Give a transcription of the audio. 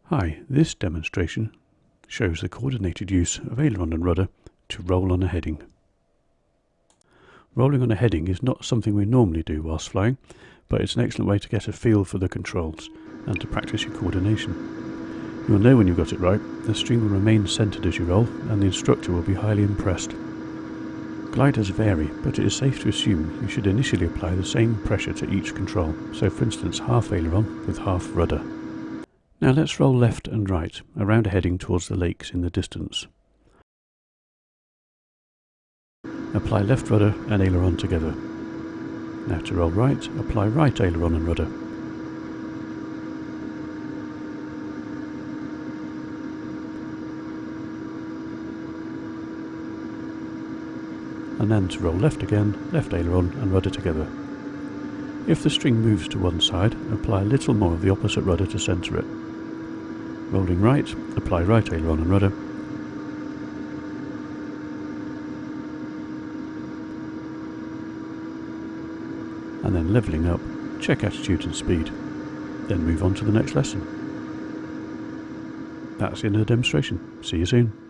Hi, this demonstration shows the coordinated use of aileron and rudder to roll on a heading. Rolling on a heading is not something we normally do whilst flying, but it's an excellent way to get a feel for the controls and to practice your coordination. You'll know when you've got it right, the string will remain centered as you roll and the instructor will be highly impressed. Gliders vary, but it is safe to assume you should initially apply the same pressure to each control, so for instance half aileron with half rudder. Now let's roll left and right around a heading towards the lakes in the distance. Apply left rudder and aileron together. Now to roll right, apply right aileron and rudder. And then to roll left again, left aileron and rudder together. If the string moves to one side, apply a little more of the opposite rudder to centre it. Rolling right, apply right aileron and rudder. And then levelling up, check attitude and speed. Then move on to the next lesson. That's the end of the demonstration. See you soon.